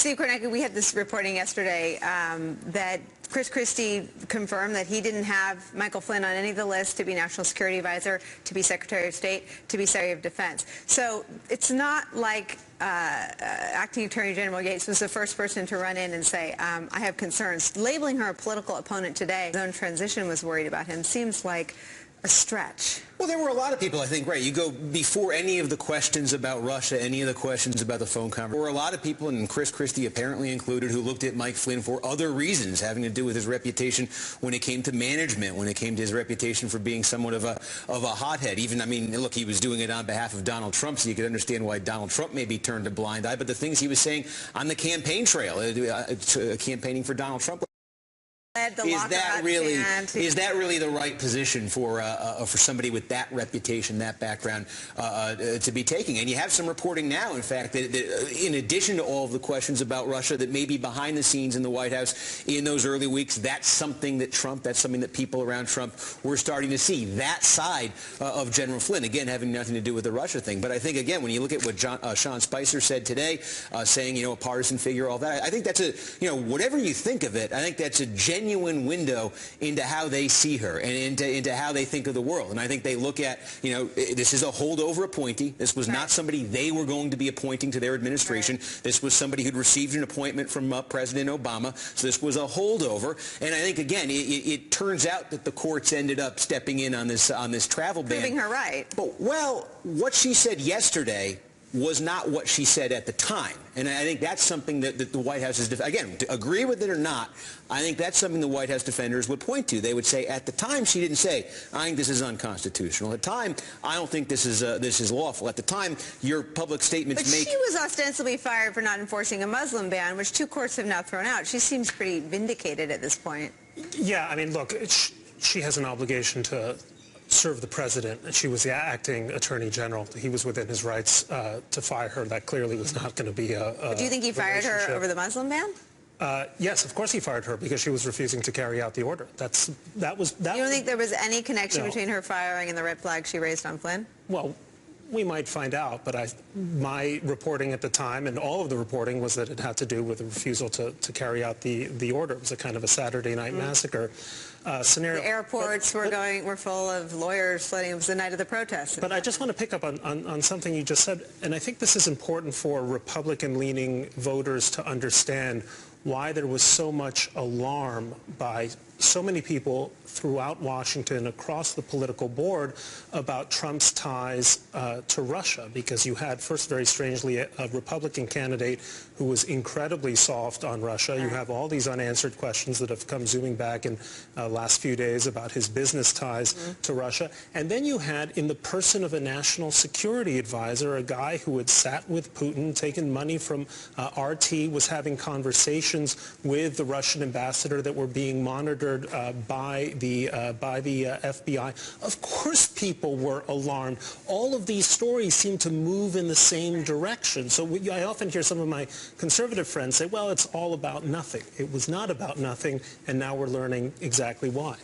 Steve Kornacki, we had this reporting yesterday that Chris Christie confirmed that he didn't have Michael Flynn on any of the lists to be National Security Advisor, to be Secretary of State, to be Secretary of Defense. So it's not like Acting Attorney General Yates was the first person to run in and say, I have concerns. Labeling her a political opponent today, his own transition was worried about him, seems like a stretch. Well, there were a lot of people, I think, right. You go before any of the questions about Russia, any of the questions about the phone conversation. There were a lot of people, and Chris Christie apparently included, who looked at Mike Flynn for other reasons having to do with his reputation when it came to management, when it came to his reputation for being somewhat of a hothead. Even, I mean, look, he was doing it on behalf of Donald Trump, so you could understand why Donald Trump maybe turned a blind eye. But the things he was saying on the campaign trail, campaigning for Donald Trump. Is that really the right position for somebody with that reputation, that background, to be taking? And you have some reporting now, in fact, that in addition to all of the questions about Russia, that maybe behind the scenes in the White House in those early weeks, that's something that people around Trump were starting to see, that side of General Flynn, again, having nothing to do with the Russia thing. But I think, again, when you look at what Sean Spicer said today, saying, a partisan figure, all that, I think that's whatever you think of it, I think that's a genuine window into how they see her and into how they think of the world. And I think they look at, this is a holdover appointee. This was not somebody they were going to be appointing to their administration. This was somebody who'd received an appointment from President Obama. So this was a holdover. And I think, again, it turns out that the courts ended up stepping in on this travel ban. Proving her right. But, well, what she said yesterday was not what she said at the time. And I think that's something that the White House is, again, to agree with it or not, I think that's something the White House defenders would point to. They would say, at the time, she didn't say, I think this is unconstitutional. At the time, I don't think this is lawful. At the time, your public statements But she was ostensibly fired for not enforcing a Muslim ban, which two courts have now thrown out. She seems pretty vindicated at this point. Yeah, I mean, look, she has an obligation to serve the president. She was the acting attorney general. He was within his rights to fire her. That clearly was not going to be a But do you think he fired her over the Muslim ban? Yes, of course he fired her because she was refusing to carry out the order. You don't think there was any connection between her firing and the red flag she raised on Flynn? Well, we might find out, but my reporting at the time, and all of the reporting, was that it had to do with the refusal to carry out the order. It was a kind of a Saturday night massacre scenario. The airports were full of lawyers flooding. It was the night of the protest. But I just want to pick up on something you just said, and I think this is important for Republican-leaning voters to understand why there was so much alarm by so many people throughout Washington, across the political board, about Trump's ties to Russia, because you had, first, very strangely, a Republican candidate who was incredibly soft on Russia. You have all these unanswered questions that have come zooming back in the last few days about his business ties to Russia. And then you had, in the person of a national security advisor, a guy who had sat with Putin, taken money from RT, was having conversations with the Russian ambassador that were being monitored by the FBI. Of course people were alarmed. All of these stories seem to move in the same direction. So I often hear some of my conservative friends say, well, it's all about nothing. It was not about nothing, and now we're learning exactly why.